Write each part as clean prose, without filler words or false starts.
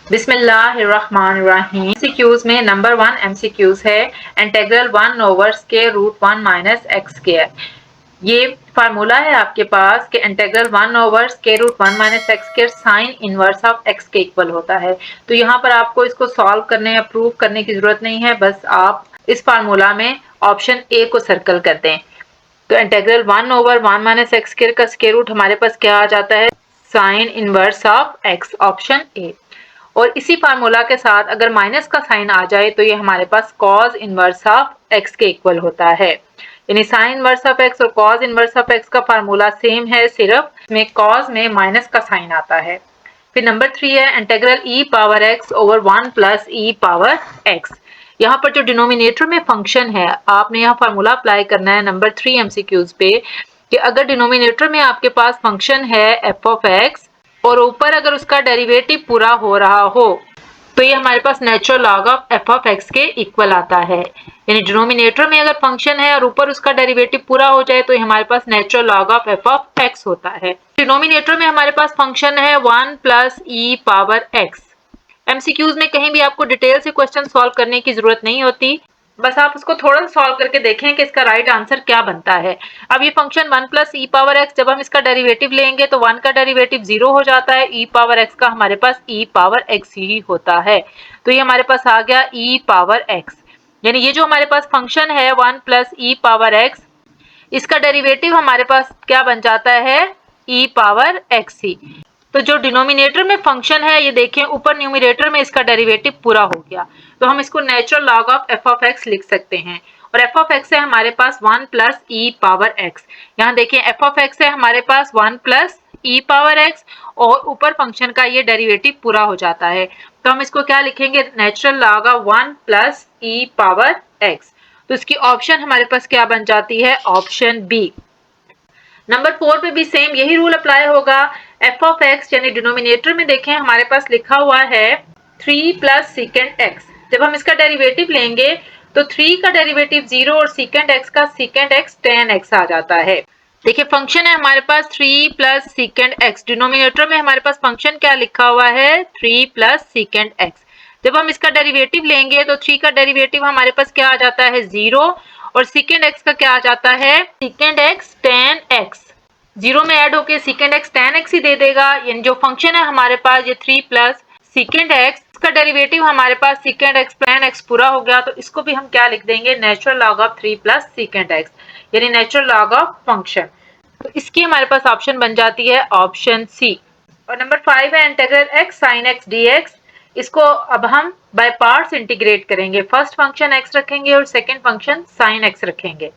बिस्मिल्लाहिर्रहमानिर्रहीम। एमसीक्यूज में number 1 MCQs है integral 1 over square root 1 minus x square. ये फार्मूला है आपके पास कि integral 1 over square root 1 minus x square sine inverse of x के इक्वल होता है। तो यहाँ पर आपको इसको सॉल्व करने या प्रूव करने की जरूरत नहीं है, बस आप इस फार्मूला में ऑप्शन ए को सर्कल कर दें। तो integral 1 over 1 minus x square का स्क्वायर रूट हमारे पास क्या आ जाता है, sign inverse of x, option A. और इसी फार्मूला के साथ अगर माइनस का साइन आ जाए तो ये हमारे पास कॉज इनवर्स ऑफ एक्स के इक्वल होता है। यानी साइन इनवर्स ऑफ एक्स और कॉज इनवर्स ऑफ एक्स का फार्मूला सेम है, सिर्फ में कॉज में माइनस का साइन आता है। फिर नंबर 3 है इंटीग्रल ई power x over 1 plus e power x. यहाँ पर जो डिनोमिनेटर में फंक्शन है, आपने यहाँ फार्मूला अप्लाई करना है नंबर 3 एमसीक्यूज पे कि अगर डिनोमिनेटर में आपके पास फंक्शन है एफ ऑफ एक्स और ऊपर अगर उसका डेरिवेटिव पूरा हो रहा हो तो ये हमारे पास natural log of f of x के इक्वल आता है। यानी डिनोमिनेटर में अगर फंक्शन है और ऊपर उसका डेरिवेटिव पूरा हो जाए तो ये हमारे पास natural log of f of x होता है। डिनोमिनेटर में हमारे पास फंक्शन है 1 plus e power x. MCQs में कहीं भी आपको डिटेल से क्वेश्चन सॉल्व करने की जरूरत नहीं होती, बस आप उसको थोड़ा सा सॉल्व करके देखें कि इसका राइट आंसर क्या बनता है। अब ये function 1 plus e power x, जब हम इसका डेरिवेटिव लेंगे तो 1 का डेरिवेटिव 0 हो जाता है, ई पावर एक्स का हमारे पास ई पावर एक्स ही होता है। तो ये हमारे पास आ गया ई पावर एक्स। यानी ये जो हमारे पास फंक्शन है 1 प्लस ई पावर एक्स, इसका डेरिवेटिव हमारे पास क्या बन जाता है, ई पावर एक्स ही। तो जो डिनोमिनेटर में फंक्शन है, ये देखें ऊपर न्यूमरेटर में इसका डेरिवेटिव पूरा हो गया, तो हम इसको natural log of f of x लिख सकते हैं। और एफ ऑफ एक्स है हमारे पास 1 प्लस ई पावर एक्स। यहाँ देखें एफ ऑफ एक्स है हमारे पास 1 प्लस ई पावर एक्स और ऊपर फंक्शन का ये डेरिवेटिव पूरा हो जाता है, तो हम इसको क्या लिखेंगे, natural log of 1 plus e power x. तो इसकी ऑप्शन हमारे पास क्या बन जाती है, ऑप्शन बी। नंबर 4 पे भी सेम यही रूल अप्लाई होगा। एफ ऑफ एक्स यानी डिनोमिनेटर में देखें हमारे पास लिखा हुआ है 3 प्लस सीकेंड एक्स। जब हम इसका डेरिवेटिव लेंगे तो 3 का डेरिवेटिव 0 और सीकेंड एक्स का सीकेंड एक्स tan x आ जाता है। देखिए फंक्शन है हमारे पास 3 प्लस सीकेंड एक्स, डिनोमिनेटर में हमारे पास फंक्शन क्या लिखा हुआ है, 3 प्लस सीकेंड एक्स। जब हम इसका डेरिवेटिव लेंगे तो 3 का डेरिवेटिव हमारे पास क्या आ जाता है, 0 और सीकेंड एक्स का क्या आ जाता है, सीकेंड एक्स tan x। 0 में ऐड होके सीकेंड एक्स tan x ही दे देगा। यानी जो फंक्शन है हमारे पास ये 3 प्लस सीकेंड एक्स, इसका डेरिवेटिव हमारे पास सीकेंड एक्स tan x पूरा हो गया, तो इसको भी हम क्या लिख देंगे, natural log of 3 plus सीकेंड x, यानी नेचुरल लॉग ऑफ फंक्शन। तो इसकी हमारे पास ऑप्शन बन जाती है ऑप्शन सी। और नंबर 5 है integral x sin x dx। इसको अब हम बाय पार्ट्स इंटीग्रेट करेंगे, फर्स्ट फंक्शन x रखेंगे और सेकंड फंक्शन sin x रखेंगे।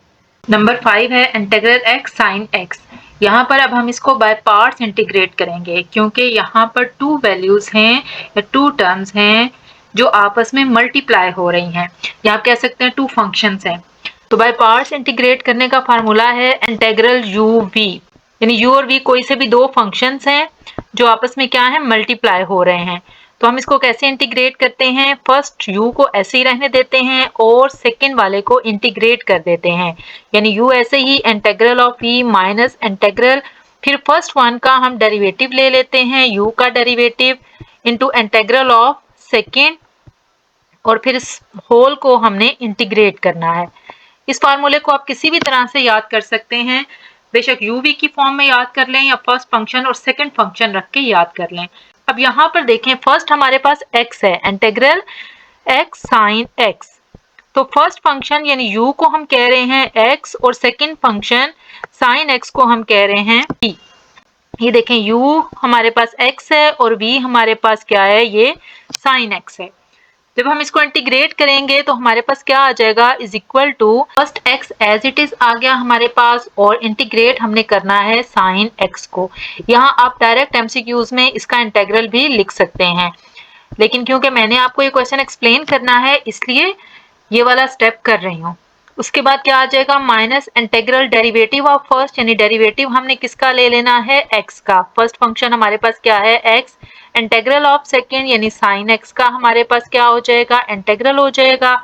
नंबर 5 है इंटीग्रल x sin x। यहाँ पर अब हम इसको बाय पार्ट्स इंटीग्रेट करेंगे, क्योंकि यहाँ पर 2 वैल्यूज हैं या 2 टर्म्स हैं जो आपस में मल्टीप्लाई हो रही हैं, या आप कह सकते हैं 2 फंक्शंस हैं। तो बाय पार्ट्स इंटीग्रेट करने का फार्मूला है इंटीग्रल u v। यानी u और v कोई से भी 2 फंक्शंस हैं जो आपस में क्या है, मल्टीप्लाई हो रहे हैं। तो हम इसको कैसे इंटीग्रेट करते हैं, फर्स्ट u को ऐसे ही रहने देते हैं और सेकंड वाले को इंटीग्रेट कर देते हैं। यानी u ऐसे ही integral of v minus integral, फिर फर्स्ट वन का हम डेरिवेटिव ले लेते हैं, u का derivative into integral of second, और फिर इस होल को हमने इंटीग्रेट करना है। इस फार्मूले को आप किसी भी तरह से याद कर सकते हैं, बेशक u v की फॉर्म में याद कर लें या फर्स्ट फंक्शन और सेकंड फंक्शन रख के याद कर लें। अब यहाँ पर देखें फर्स्ट हमारे पास x है, इंटीग्रल x sin x। तो फर्स्ट फंक्शन यानी u को हम कह रहे हैं x और सेकंड फंक्शन sin x को हम कह रहे हैं v। ये देखें u हमारे पास x है और v हमारे पास क्या है, ये sin x है। जब हम इसको इंटीग्रेट करेंगे तो हमारे पास क्या आ जाएगा, is equal to first x as it is आ गया हमारे पास, और इंटीग्रेट हमने करना है साइन x को। यहाँ आप डायरेक्ट एमसीक्यूज में इसका इंटीग्रल भी लिख सकते हैं, लेकिन क्योंकि मैंने आपको ये क्वेश्चन एक्सप्लेन करना है इसलिए ये वाला स्टेप कर रही हूँ। उसके बाद क्या आ जाएगा, minus integral derivative of first, यानी डेरिवेटिव हमने किसका ले लेना है, x का। फर्स्ट फंक्शन हमारे पास क्या है, x। इंटीग्रल ऑफ सेकंड यानी sin x का हमारे पास क्या हो जाएगा, इंटीग्रल हो जाएगा।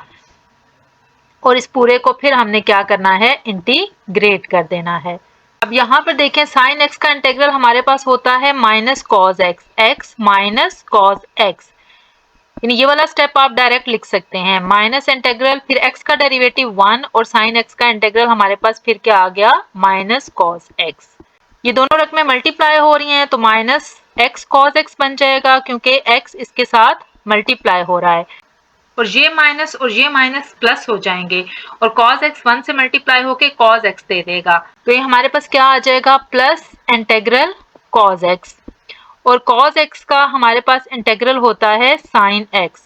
और इस पूरे को फिर हमने क्या करना है, इंटीग्रेट कर देना है। अब यहाँ पर देखें sin x का इंटीग्रल हमारे पास होता है minus cos x, x minus cos x। यानी ये वाला स्टेप आप डायरेक्ट लिख सकते हैं, माइनस इंटीग्रल फिर x का डेरिवेटिव 1 और sin x का इंटीग्रल हमारे पास फिर क्या आ गया माइनस cos x। ये दोनों रकमें मल्टीप्लाई हो रही हैं तो माइनस x cos x बन जाएगा क्योंकि x इसके साथ मल्टीप्लाई हो रहा है और ये माइनस प्लस हो जाएंगे और cos x 1 से मल्टीप्लाई होके cos x दे देगा। तो ये हमारे पास क्या आ जाएगा प्लस इंटीग्रल cos x और cos x का हमारे पास इंटीग्रल होता है sin x।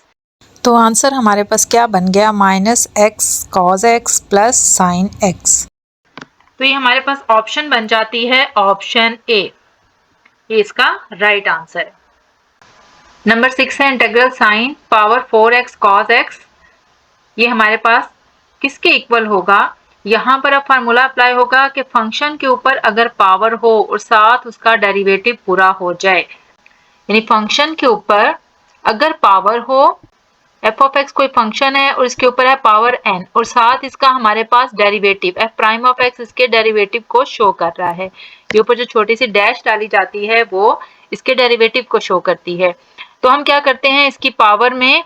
तो आंसर हमारे पास क्या बन गया minus x cos x plus sine x. तो ये हमारे पास ऑप्शन बन जाती है ऑप्शन ए, ये इसका राइट आंसर है। नंबर 6 है integral sine power 4x cos x। ये हमारे पास किसके इक्वल होगा, यहाँ पर अब फार्मूला अप्लाई होगा कि फंक्शन के ऊपर अगर पावर हो और साथ उसका डेरिवेटिव पूरा हो जाए, यानी फंक्शन के ऊपर अगर पावर हो, f ऑफ x कोई फंक्शन है और इसके ऊपर है पावर n और साथ इसका हमारे पास derivative f prime of x इसके डेरिवेटिव को शो कर रहा है। ये ऊपर जो छोटी सी डैश डाली जाती है वो इसके डेरिवेटिव को शो करती है। तो हम क्या करते हैं इसकी पावर में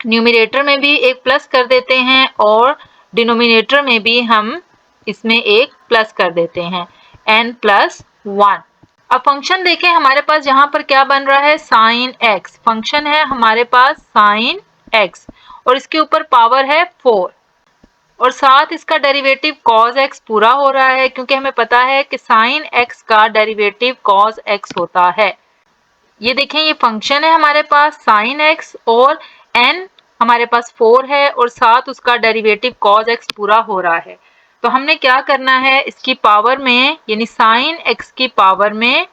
न्यूमरेटर में भी एक प्लस कर देते हैं और डिनोमिनेटर में भी हम इसमें एक प्लस कर देते हैं n प्लस 1। अब फंक्शन देखें हमारे पास यहाँ पर क्या बन रहा है साइन x, फंक्शन है हमारे पास साइन x और इसके ऊपर पावर है 4 और साथ इसका डेरिवेटिव cos x पूरा हो रहा है क्योंकि हमें पता है कि साइन x का डेरिवेटिव cos x होता है। ये देखें ये फंक्शन है हमारे पास साइन x और n हमारे पास 4 है और साथ उसका डेरिवेटिव cos x पूरा हो रहा है। तो हमने क्या करना है इसकी पावर में यानी साइन x की पावर में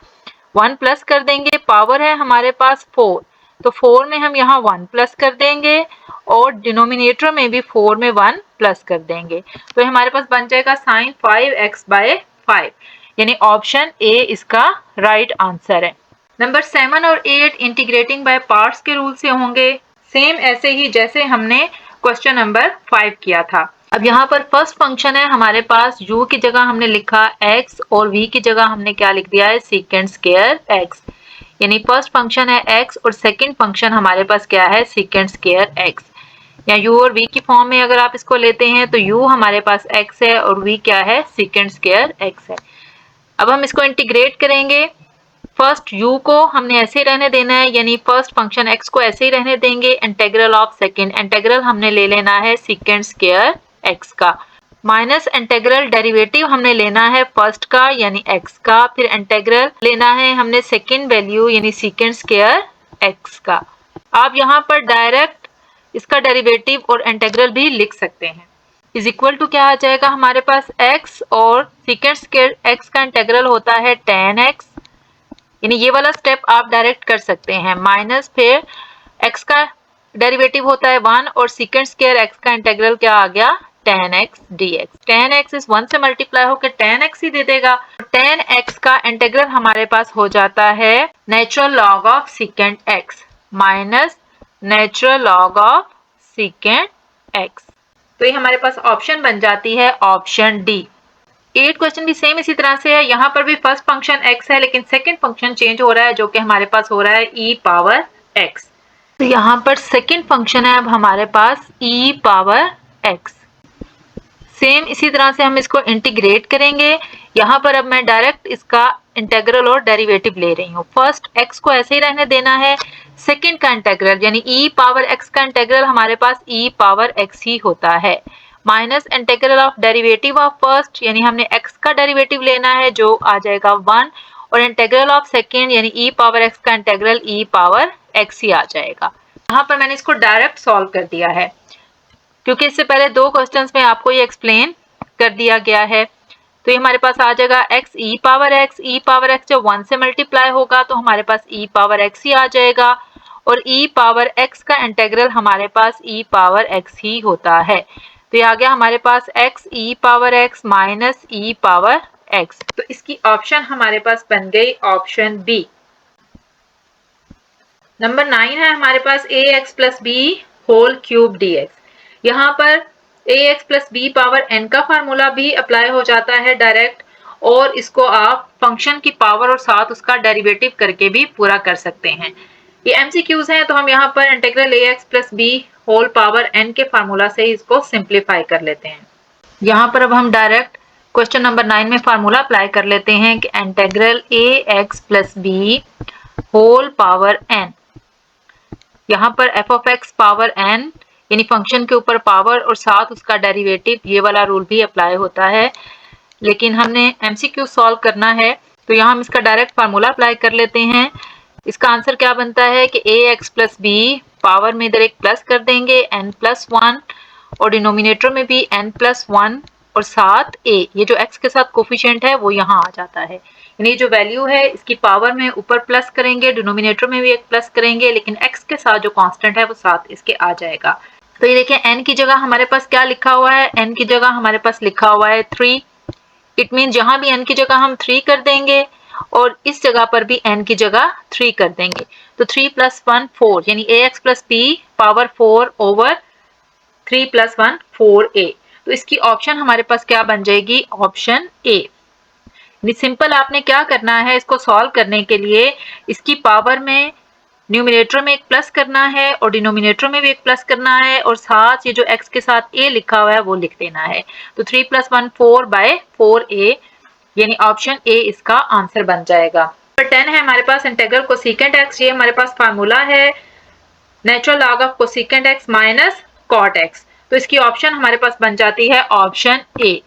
1 प्लस कर देंगे, पावर है हमारे पास 4 तो 4 में हम यहाँ 1 प्लस कर देंगे और डिनोमिनेटर में भी 4 में 1 प्लस कर देंगे। तो हमारे पास बन जाएगा साइन 5x/5 यानी ऑप्शन ए इसका राइट आंसर है। नंबर 7 और 8 इंटीग्रेटिंग बाय पार्ट्स के रूल से होंगे, सेम ऐसे ही जैसे हमने क्वेश्चन नंबर 5 किया था। अब यहाँ पर फर्स्ट फंक्शन है हमारे पास u की जगह हमने लिखा x और v की जगह हमने क्या लिख दिया है सेकेंड स्क्वायर x, यानी फर्स्ट फंक्शन है x और सेकंड फंक्शन हमारे पास क्या है सेकेंड स्क्वायर x। या u और v की फॉर्म में अगर आप इसको लेते हैं तो u हमारे पास x है और v क्या है सेकेंड स्क्वायर x है। अब हम इसको इंटीग्रेट करेंगे, फर्स्ट u को हमने ऐसे ही रहने देना है यानी फर्स्ट फंक्शन x को ऐसे ही रहने देंगे, इंटीग्रल ऑफ सेकंड इंटीग्रल हमने ले लेना है सेकंड स्क्वायर x का, माइनस इंटीग्रल डेरिवेटिव हमने लेना है फर्स्ट का यानी x का, फिर इंटीग्रल लेना है हमने सेकंड वैल्यू यानी सेकंड स्क्वायर x का। आप यहाँ पर डायरेक्ट इसका डेरिवेटिव और इंटीग्रल भी लिख सकते हैं। इज इक्वल टू क्या आ जाएगा हमारे पास x और सेकंड स्क्वायर x का इंटीग्रल होता है tan x, यानी ये वाला स्टेप आप डायरेक्ट कर सकते हैं, माइनस फिर x का डेरिवेटिव होता है 1 और सेकंड स्क्वायर x का इंटीग्रल क्या आ गया tan x dx। tan x इस 1 से मल्टीप्लाई होकर tan x ही दे देगा। tan x का इंटीग्रल हमारे पास हो जाता है natural log of second x minus natural log of second x। तो ये हमारे पास ऑप्शन बन जाती है ऑप्शन डी। 8 क्वेश्चन भी सेम इसी तरह से है, यहाँ पर भी फर्स्ट फंक्शन x है लेकिन सेकंड फंक्शन चेंज हो रहा है जो कि हमारे पास हो रहा है e पावर x। तो यहाँ पर सेकंड फंक्शन है अब हमारे पास e पावर x। सेम इसी तरह से हम इसको इंटीग्रेट करेंगे, यहाँ पर अब मैं डायरेक्ट इसका इंटीग्रल और डेरिवेटिव ले रही हूँ। फर्स्ट x को ऐसे ही रहने देना है, सेकंड का इंटीग्रल यानी e पावर x का इंटीग्रल हमारे पास e पावर x ही होता है, minus integral of derivative of first यानी हमने x का डेरिवेटिव लेना है जो आ जाएगा 1 और इंटीग्रल ऑफ सेकंड यानी e पावर x का इंटीग्रल e पावर x ही आ जाएगा। यहाँ पर मैंने इसको डायरेक्ट सॉल्व कर दिया है क्योंकि इससे पहले 2 क्वेश्चंस में आपको ये एक्सप्लेन कर दिया गया है। तो ये हमारे पास आ जाएगा x e पावर x जब 1 से मल्टीप्लाई होगा तो हमारे पास e पावर x ही आ जाएगा और e पावर x का इंटीग्रल हमारे पास e पावर x ही होता है। तो ये आ गया हमारे पास x e power x minus e power x। तो इसकी ऑप्शन हमारे पास बन गई ऑप्शन बी। नंबर 9 है हमारे पास ax plus B whole cube dx। यहाँ पर ax plus B power n का फार्मूला भी अप्लाई हो जाता है डायरेक्ट और इसको आप फंक्शन की पावर और साथ उसका डेरिवेटिव करके भी पूरा कर सकते हैं। ये एमसीक्यूज हैं तो हम यहाँ पर integral ax plus B whole power n के फार्मूला से ही इसको सिंप्लीफाई कर लेते हैं। यहाँ पर अब हम डायरेक्ट क्वेश्चन नंबर 9 में फार्मूला अप्लाई कर लेते हैं कि integral ax plus B whole power n, यहाँ पर f of x power n यानी फंक्शन के ऊपर पावर और साथ उसका डेरिवेटिव, ये वाला रूल भी अप्लाई होता है। लेकिन हमने एमसीक्यू सॉल्व करना है तो यहाँ हम इसका डायरेक्ट फार्मूला अप्लाई कर लेते हैं। इसका आंसर क्या बनता है कि ax प्लस बी पावर में इधर एक प्लस कर देंगे n प्लस 1 और डिनोमिनेटर में भी n प्लस 1 और साथ a, ये जो x के साथ कोफिशिएंट है वो यहाँ आ जाता है। यानी जो वैल्यू है इसकी पावर में ऊपर प्लस करेंगे, डिनोमिनेटर में भी एक प्लस करेंगे, लेकिन x के साथ जो कांस्टेंट है वो साथ इसके आ जाएगा। तो ये देखिए n की जगह हमारे पास क्या लिखा हुआ है, n की जगह हमारे पास लिखा हुआ है 3। इट मीन जहां भी n की जगह हम 3 कर देंगे और इस जगह पर भी n की जगह 3 कर देंगे तो 3 प्लस 1 4, यानी ax plus b power 4 over 3 plus 1 4a। तो इसकी ऑप्शन हमारे पास क्या बन जाएगी, ऑप्शन ए। सिंपल आपने क्या करना है, इसको सॉल्व करने के लिए इसकी पावर में न्यूमिनेटर में एक प्लस करना है और डिनोमिनेटर में भी एक प्लस करना है और साथ ये जो x के साथ a लिखा हुआ है वो लिख देना है। तो 3 प्लस 1 4 बाय 4a, यानी ऑप्शन ए इसका आंसर बन जाएगा। नंबर 10 है हमारे पास इंटीग्रल कोसेकेंट x। ये हमारे पास फार्मूला है natural log of cosecant x minus cot x। तो इसकी ऑप्शन हमारे पास बन जाती है ऑप्शन ए।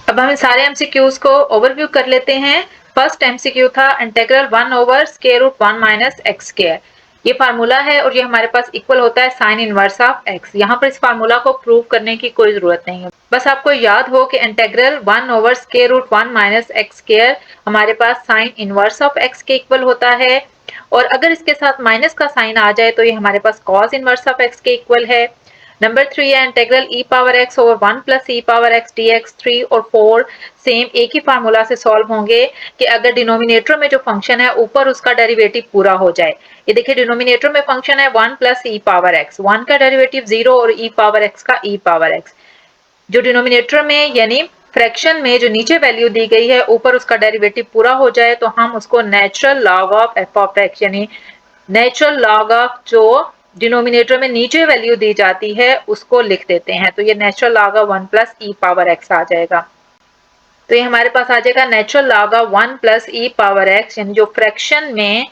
अब हम सारे एमसीक्यूज को ओवरव्यू कर लेते हैं। फर्स्ट एमसीक्यू था integral 1 over square root 1 minus x square. ये फार्मूला है और ये हमारे पास इक्वल होता है साइन इनवर्स ऑफ x। यहाँ पर इस फार्मूला को प्रूव करने की कोई जरूरत नहीं है, बस आपको याद हो कि integral 1 over square root 1 minus x square हमारे पास साइन इनवर्स ऑफ x के इक्वल होता है और अगर इसके साथ माइनस का साइन आ जाए तो ये हमारे पास कॉस इनवर्स ऑफ x के इक्वल है। नंबर 3 है integral e power x over 1 plus e power x dx। 3 और 4 सेम एक ही फार्मूला से सॉल्व होंगे कि अगर डिनोमिनेटर में जो फंक्शन है ऊपर उसका डेरिवेटिव पूरा हो जाए। ये देखिए डिनोमिनेटर में फंक्शन है 1 प्लस e पावर x, 1 का डेरिवेटिव 0 और e पावर x का e पावर x। जो डिनोमिनेटर में यानी फ्रैक्शन में जो नीचे वैल्यू दी गई है ऊपर उसका डेरिवेटिव पूरा हो जाए तो हम उसको natural log of f of x, यानी नेचुरल लॉग ऑफ जो डिनोमिनेटर में नीचे वैल्यू दी जाती है उसको लिख देते हैं। तो ये natural log of 1 plus e power x आ जाएगा। तो ये हमारे पास आ जाएगा natural log of 1 plus e power x, यानी जो फ्रैक्शन में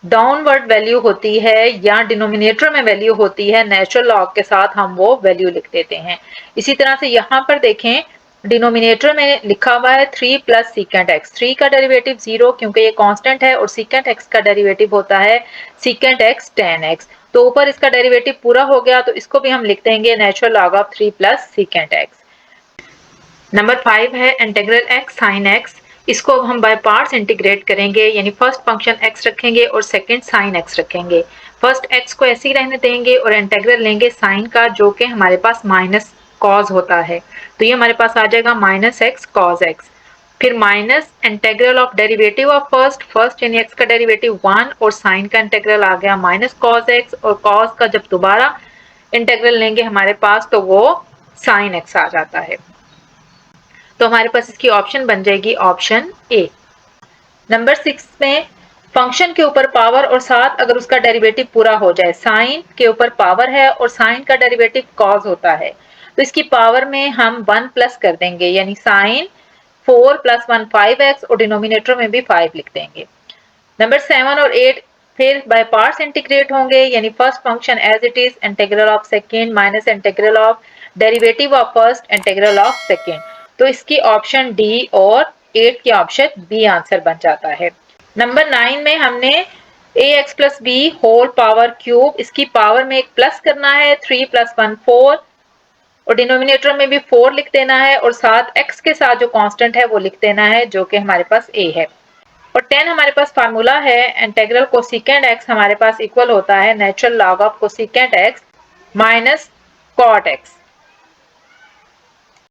डाउनवर्ड वैल्यू होती है या डिनोमिनेटर में वैल्यू होती है नेचुरल लॉग के साथ हम वो वैल्यू लिख देते हैं। इसी तरह से यहाँ पर देखें डिनोमिनेटर में लिखा हुआ है 3 प्लस सीकेंट एक्स। 3 का डेरिवेटिव 0 क्योंकि ये कांस्टेंट है और सीकेंट एक्स का डेरिवेटिव होता है सीकेंट एक्स tan x। तो ऊपर इसका डेरिवेटिव पूरा हो गया तो इसको भी हम लिख देंगे natural log of 3 plus secant x. Number 5 है इंटीग्रल x sin x। इसको हम बाय पार्ट्स इंटीग्रेट करेंगे, यानी फर्स्ट फंक्शन x रखेंगे और सेकंड sin x रखेंगे। फर्स्ट x को ऐसे ही रहने देंगे और इंटीग्रल लेंगे sin का, जो कि हमारे पास माइनस कॉज होता है। तो ये हमारे पास आ जाएगा माइनस एक्स कॉज एक्स। फिर minus integral of derivative of first यानी x का डेरिवेटिव 1 और sin का इंटीग्रल आ गया माइनस कॉज एक्स और कॉज का जब दोबारा इंटीग्रल लेंगे हमारे पास तो वो sin x आ जाता है। तो हमारे पास इसकी ऑप्शन बन जाएगी ऑप्शन ए। नंबर 6 में फंक्शन के ऊपर पावर और साथ अगर उसका डेरिवेटिव पूरा हो जाए, साइन के ऊपर पावर है और साइन का डेरिवेटिव कॉज होता है, तो इसकी पावर में हम 1 प्लस कर देंगे, यानी साइन 4 प्लस 1 5x और डिनोमिनेटर में भी 5 लिख देंगे। नंबर 7 और 8 फिर बाय पार्ट्स इंटीग्रेट होंगे, यानी first function as it is integral of second minus integral of derivative of first integral of second. तो इसकी ऑप्शन डी और 8 की ऑप्शन बी आंसर बन जाता है। नंबर 9 में हमने ax plus B whole power cube, इसकी पावर में एक प्लस करना है 3 प्लस 1 4 और डिनोमिनेटर में भी 4 लिख देना है और साथ x के साथ जो कांस्टेंट है वो लिख देना है, जो कि हमारे पास a है। और 10 हमारे पास फार्मूला है इंटीग्रल कोसेकेंट x हमारे पास इक्वल होता है natural log of cosecant x minus cot x।